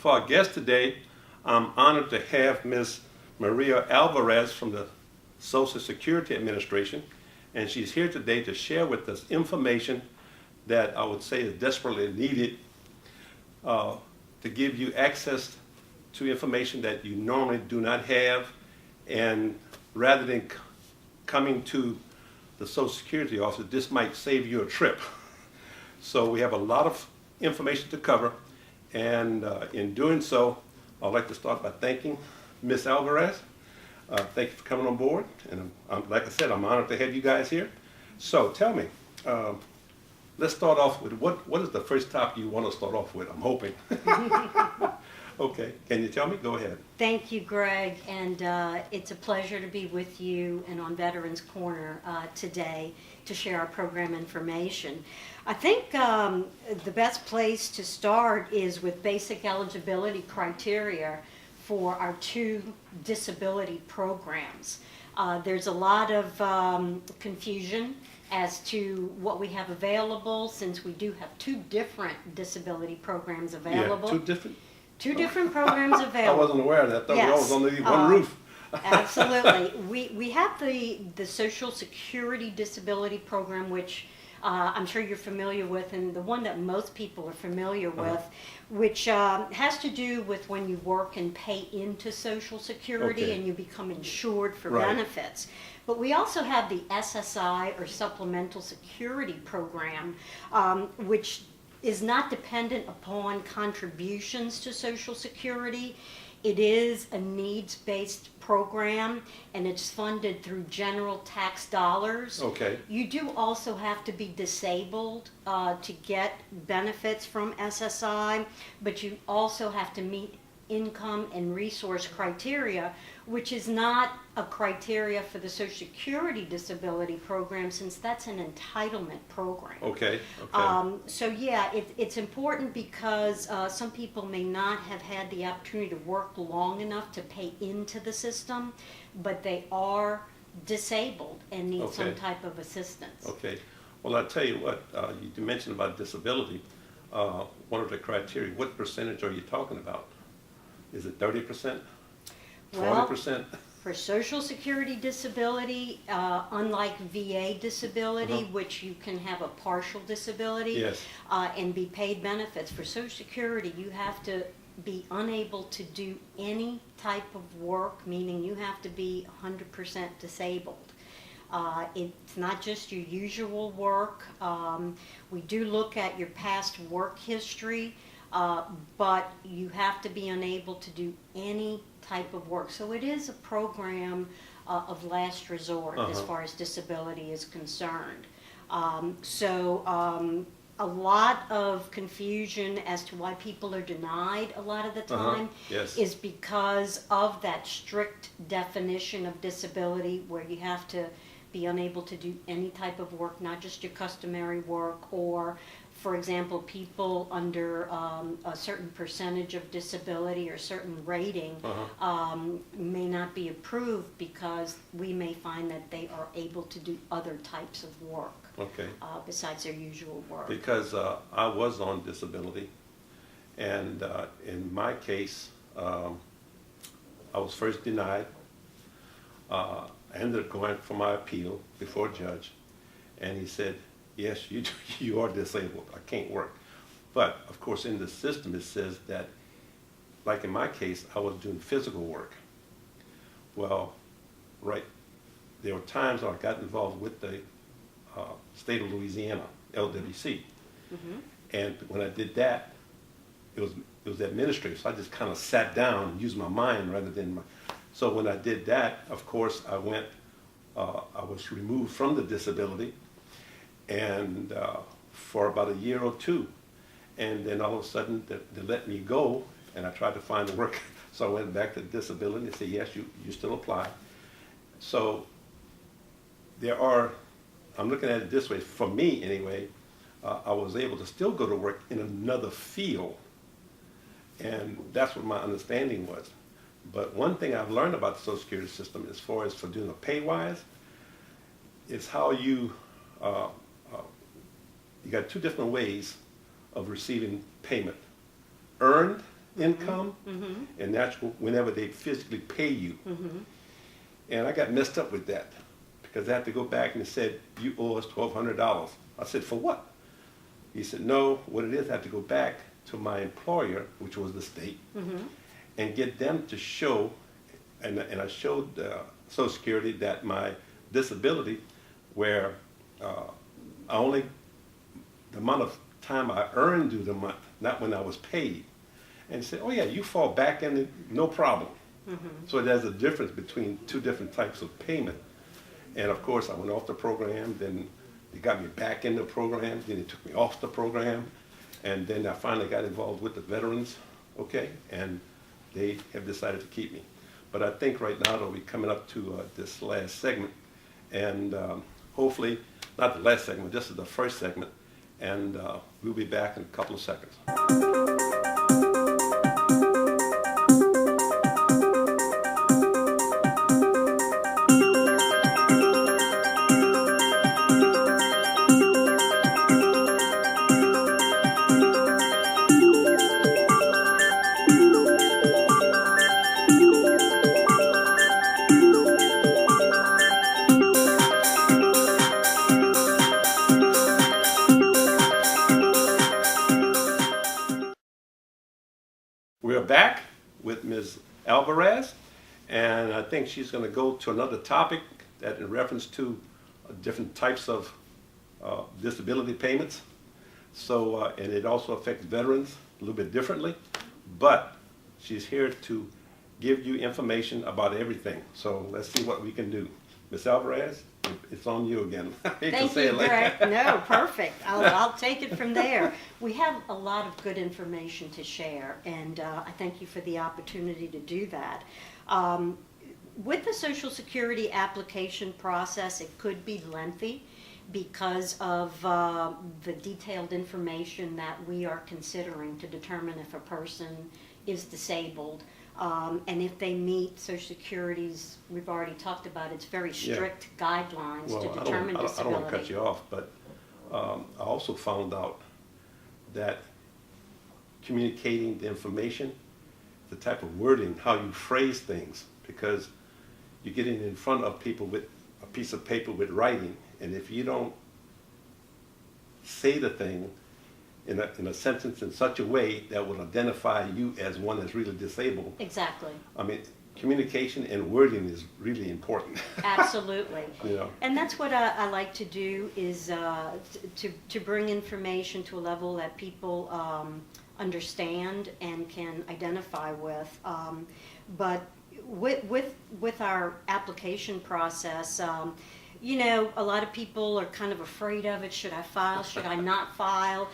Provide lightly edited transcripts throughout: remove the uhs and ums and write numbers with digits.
For our guest today, I'm honored to have Ms. Maria Alvarez from the Social Security Administration, and she's here today to share with us information that I would say is desperately needed to give you access to information that you normally do not have, and rather than coming to the Social Security office, this might save you a trip. So we have a lot of information to cover, and in doing so, I'd like to start by thanking Ms. Alvarez. Thank you for coming on board, and like I said, I'm honored to have you guys here. So tell me, let's start off with what is the first topic you want to start off with? I'm hoping. Okay, can you tell me? Go ahead. Thank you, Greg, and it's a pleasure to be with you and on Veterans Corner today to share our program information. I think the best place to start is with basic eligibility criteria for our two disability programs. There's a lot of confusion as to what we have available, since we do have two different disability programs available. Yeah, Two different programs available. I wasn't aware of that. I thought Yes. we all was under one roof. Absolutely. We have the Social Security Disability Program, which I'm sure you're familiar with, and the one that most people are familiar with, which has to do with when you work and pay into Social Security and you become insured for benefits. But we also have the SSI, or Supplemental Security Program, which is not dependent upon contributions to Social Security. It is a needs-based program, and it's funded through general tax dollars. Okay. You do also have to be disabled to get benefits from SSI, but you also have to meet income and resource criteria, which is not a criteria for the Social Security Disability Program, since that's an entitlement program. Okay. So yeah, it's important because some people may not have had the opportunity to work long enough to pay into the system, but they are disabled and need some type of assistance. Okay. Well, I'll tell you what, you mentioned about disability. One of the criteria, what percentage are you talking about? Is it 30%? 40%? For Social Security disability, unlike VA disability, which you can have a partial disability and be paid benefits, for Social Security you have to be unable to do any type of work, meaning you have to be 100% disabled. It's not just your usual work. We do look at your past work history, but you have to be unable to do any type of work. So it is a program of last resort as far as disability is concerned. A lot of confusion as to why people are denied a lot of the time is because of that strict definition of disability, where you have to be unable to do any type of work, not just your customary work, or for example, people under a certain percentage of disability or certain rating may not be approved, because we may find that they are able to do other types of work besides their usual work. Because I was on disability, and in my case, I was first denied. I ended up going for my appeal before a judge, and he said, yes, you are disabled. I can't work. But, of course, in the system it says that, like in my case, I was doing physical work. Well, there were times I got involved with the state of Louisiana, LWC. And when I did that, it was administrative. So I just kind of sat down and used my mind rather than my... So when I did that, of course, I was removed from the disability, and for about a year or two, and then all of a sudden they let me go, and I tried to find work. So I went back to disability and said, yes, you still apply. So I'm looking at it this way, for me anyway, I was able to still go to work in another field, and that's what my understanding was. But one thing I've learned about the Social Security system, as far as for doing a pay-wise, is how you got two different ways of receiving payment: earned income, and that's whenever they physically pay you. And I got messed up with that because I had to go back and it said, you owe us $1,200. I said, for what? He said, no, what it is, I have to go back to my employer, which was the state, and get them to show, and I showed Social Security that my disability, where the amount of time I earned through the month, not when I was paid, and say, oh yeah, you fall back in it, no problem. So there's a difference between two different types of payment. And of course, I went off the program, then they got me back in the program, then they took me off the program, and then I finally got involved with the veterans, okay, and they have decided to keep me. But I think right now that we're coming up to this last segment, and hopefully, not the last segment, this is the first segment, and we'll be back in a couple of seconds. We're back with Ms. Alvarez, and I think she's going to go to another topic that in reference to different types of disability payments. So, and it also affects veterans a little bit differently, but she's here to give you information about everything. So let's see what we can do. Ms. Alvarez, it's on you again. Thank you, Greg. No, perfect. I'll take it from there. We have a lot of good information to share, and I thank you for the opportunity to do that. With the Social Security application process, it could be lengthy because of the detailed information that we are considering to determine if a person is disabled. And if they meet Social Security's, we've already talked about, it's very strict guidelines to determine disability. I don't want to cut you off, but I also found out that communicating the information, the type of wording, how you phrase things, because you're getting in front of people with a piece of paper with writing, and if you don't say the thing in a sentence in such a way that will identify you as one that's really disabled. Exactly. I mean, communication and wording is really important. Absolutely. You know. And that's what I like to do is to bring information to a level that people understand and can identify with. But with our application process, you know, a lot of people are kind of afraid of it. Should I file? Should I not file?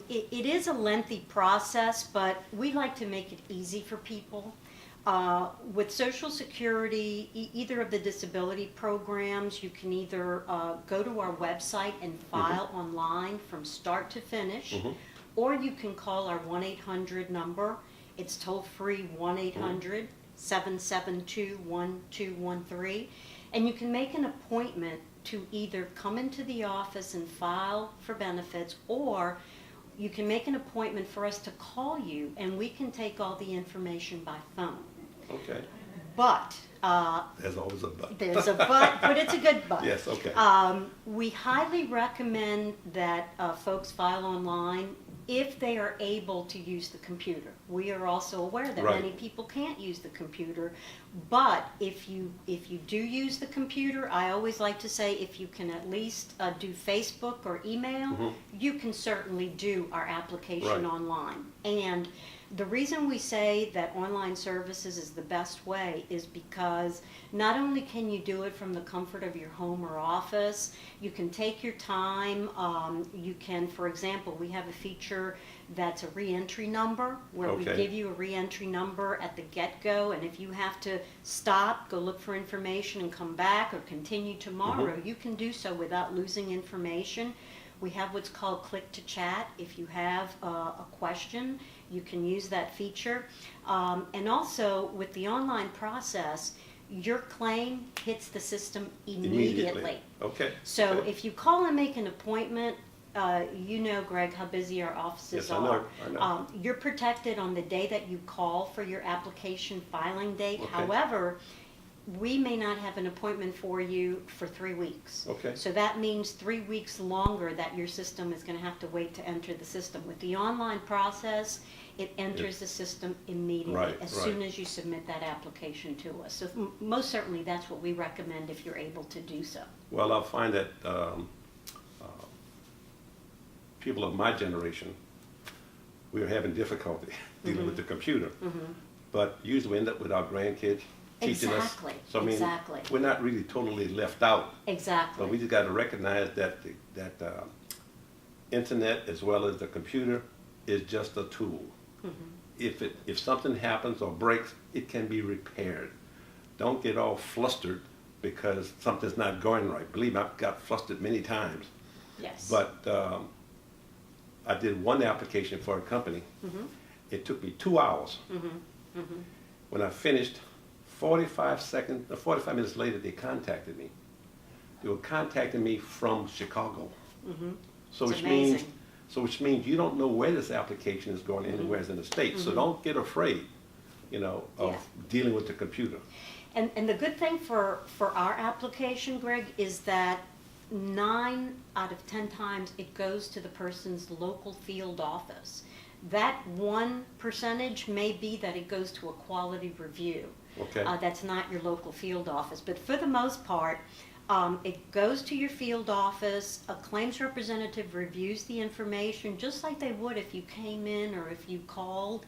It is a lengthy process, but we like to make it easy for people. With Social Security, either of the disability programs, you can either go to our website and file online from start to finish, or you can call our 1-800 number. It's toll-free 1-800-772-1213. And you can make an appointment to either come into the office and file for benefits, or you can make an appointment for us to call you, and we can take all the information by phone. Okay. But there's always a but. There's a but it's a good but. Yes, okay. We highly recommend that folks file online if they are able to use the computer. We are also aware that many people can't use the computer, but if you do use the computer, I always like to say if you can at least do Facebook or email, you can certainly do our application online. And the reason we say that online services is the best way is because not only can you do it from the comfort of your home or office, you can take your time. You can, for example, we have a feature that's a re-entry number where we give you a re-entry number at the get-go, and if you have to stop, go look for information and come back or continue tomorrow, you can do so without losing information. We have what's called click to chat. If you have a question, you can use that feature. And also with the online process, your claim hits the system immediately. Okay. So if you call and make an appointment, you know, Greg, how busy our offices Yes, are. I know. You're protected on the day that you call for your application filing date. Okay. However, we may not have an appointment for you for 3 weeks. Okay. So that means 3 weeks longer that your system is going to have to wait to enter the system. With the online process, it enters the system immediately as soon as you submit that application to us. So most certainly that's what we recommend if you're able to do so. Well, I find that people of my generation, we are having difficulty dealing with the computer. But usually we end up with our grandkids teaching us. So I mean, we're not really totally left out. Exactly. But we just got to recognize that internet as well as the computer is just a tool. If something happens or breaks, it can be repaired. Don't get all flustered because something's not going right. Believe me, I've got flustered many times. Yes. But I did one application for a company. It took me 2 hours. When I finished, 45 minutes later, they contacted me. They were contacting me from Chicago. So it's amazing. Which means you don't know where this application is going anywhere in the States. So don't get afraid, of dealing with the computer. And the good thing for our application, Greg, is that 9 out of 10 times it goes to the person's local field office. That 1% may be that it goes to a quality review. Okay. That's not your local field office. But for the most part, it goes to your field office. A claims representative reviews the information just like they would if you came in or if you called.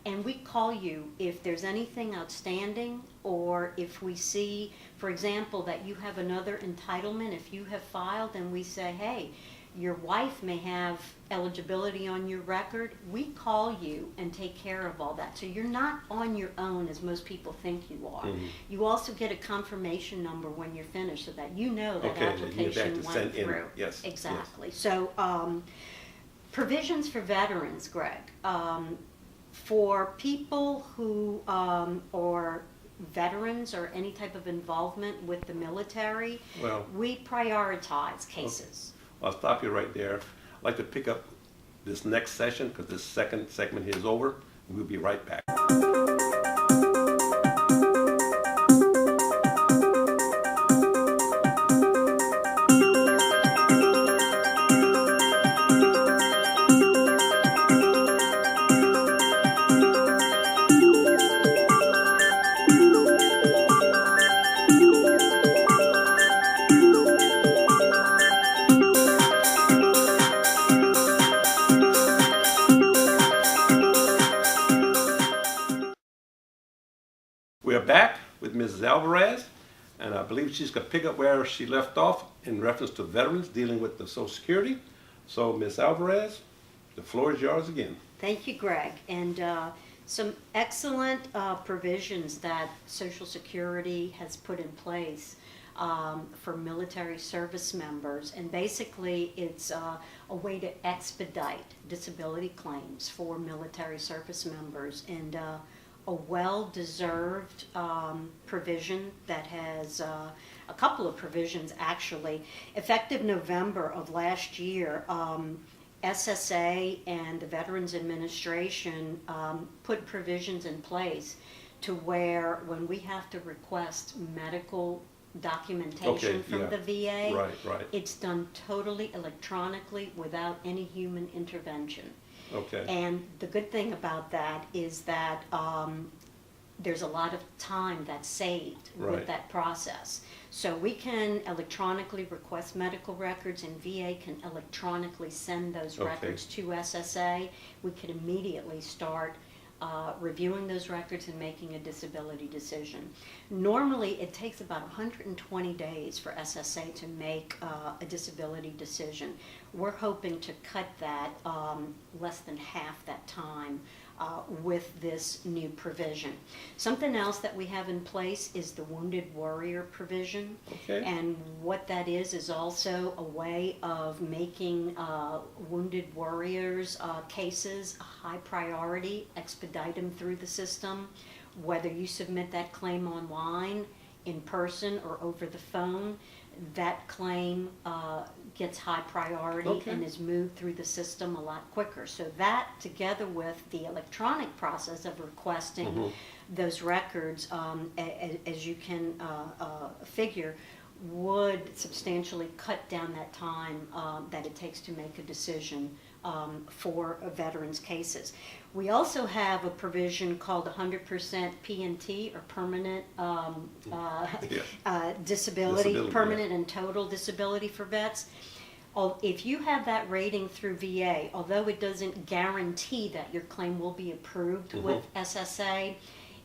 And we call you if there's anything outstanding, or if we see, for example, that you have another entitlement. If you have filed and we say, hey, your wife may have eligibility on your record, we call you and take care of all that. So you're not on your own as most people think you are. You also get a confirmation number when you're finished so that you know that application went through. Yes. Exactly. Yes. So provisions for veterans, Greg. For people who are veterans or any type of involvement with the military, we prioritize cases. I'll stop you right there. I'd like to pick up this next session because this second segment here is over. We'll be right back. We're back with Mrs. Alvarez, and I believe she's going to pick up where she left off in reference to veterans dealing with the Social Security. So, Ms. Alvarez, the floor is yours again. Thank you, Greg. And some excellent provisions that Social Security has put in place for military service members. And basically, it's a way to expedite disability claims for military service members. And a well-deserved provision that has a couple of provisions actually. Effective November of last year, SSA and the Veterans Administration put provisions in place to where when we have to request medical documentation from the VA, it's done totally electronically without any human intervention. Okay. And the good thing about that is that there's a lot of time that's saved with that process. So we can electronically request medical records, and VA can electronically send those records to SSA. We could immediately start reviewing those records and making a disability decision. Normally, it takes about 120 days for SSA to make a disability decision. We're hoping to cut that less than half that time with this new provision. Something else that we have in place is the Wounded Warrior provision. And what that is also a way of making Wounded Warriors cases a high priority, expedite them through the system. Whether you submit that claim online, in person, or over the phone, that claim gets high priority Okay. and is moved through the system a lot quicker. So that, together with the electronic process of requesting those records, as you can figure, would substantially cut down that time that it takes to make a decision for veterans' cases. We also have a provision called 100% P&T, or permanent disability, permanent and total disability for vets. If you have that rating through VA, although it doesn't guarantee that your claim will be approved with SSA,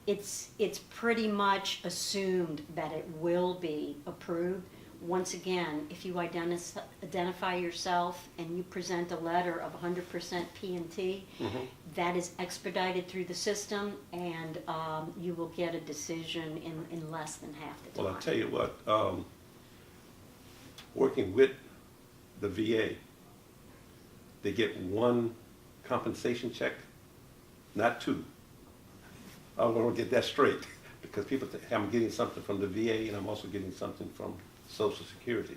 it's pretty much assumed that it will be approved. Once again, if you identify yourself and you present a letter of 100% P&T, that is expedited through the system, and you will get a decision in less than half the time. Well, I'll tell you what, working with the VA, they get one compensation check, not two. I want to get that straight, because people think I'm getting something from the VA and I'm also getting something from Social Security.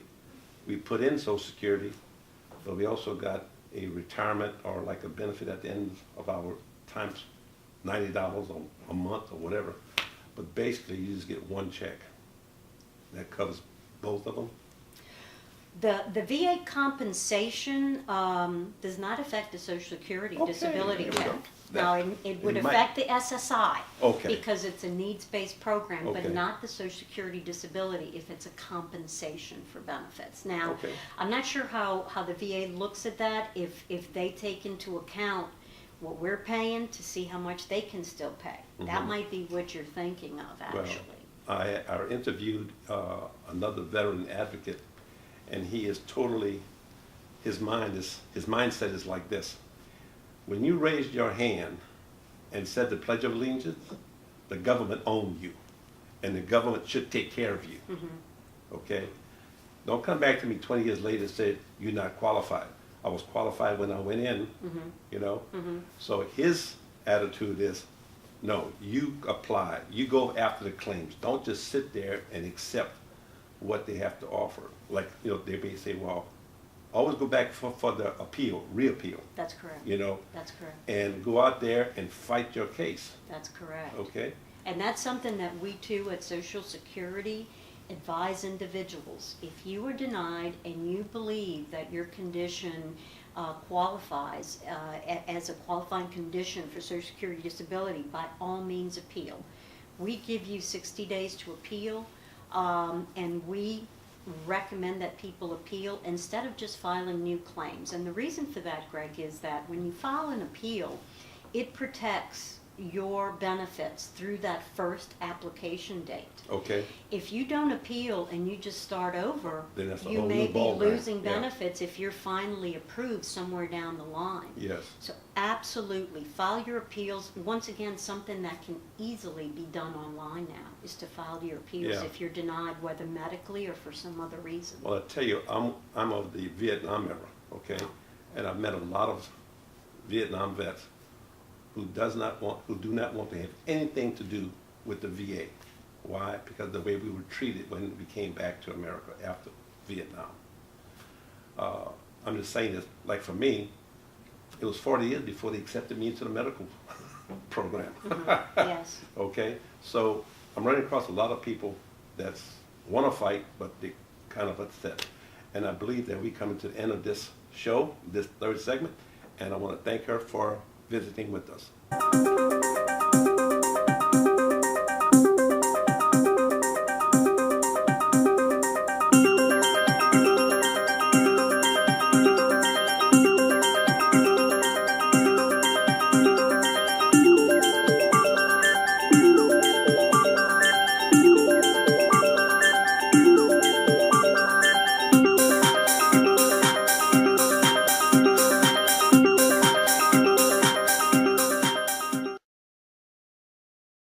We put in Social Security, but we also got a retirement or like a benefit at the end of our times, $90 a month or whatever. But basically, you just get one check. That covers both of them. The VA compensation does not affect the Social Security disability there we check. go. Now, it would affect the SSI because it's a needs-based program, but not the Social Security disability if it's a compensation for benefits. Now, I'm not sure how the VA looks at that, if they take into account what we're paying to see how much they can still pay. That might be what you're thinking of, actually. Well, I interviewed another veteran advocate, and he is totally, his mindset is like this. When you raised your hand and said the Pledge of Allegiance, the government owned you, and the government should take care of you. Okay? Don't come back to me 20 years later and say you're not qualified. I was qualified when I went in, you know? So his attitude is, no, you apply. You go after the claims. Don't just sit there and accept what they have to offer. Like, you know, they may say, well, always go back for the appeal, reappeal. That's correct. You know? That's correct. And go out there and fight your case. That's correct. Okay? And that's something that we too at Social Security advise individuals. If you are denied and you believe that your condition qualifies as a qualifying condition for Social Security disability, by all means appeal. We give you 60 days to appeal, and we recommend that people appeal instead of just filing new claims. And the reason for that, Greg, is that when you file an appeal, it protects your benefits through that first application date. Okay. If you don't appeal and you just start over, Then that's a you whole may new be ball losing game. Yeah. benefits if you're finally approved somewhere down the line. Yes. So absolutely, file your appeals. Once again, something that can easily be done online now is to file your appeals if you're denied, whether medically or for some other reason. Well, I tell you, I'm of the Vietnam era, okay? And I've met a lot of Vietnam vets who do not want to have anything to do with the VA. Why? Because of the way we were treated when we came back to America after Vietnam. I'm just saying this, like for me, it was 40 years before they accepted me into the medical program. Yes. Okay? So I'm running across a lot of people that want to fight, but they kind of upset. And I believe that we come to the end of this show, this third segment, and I want to thank her for visiting with us.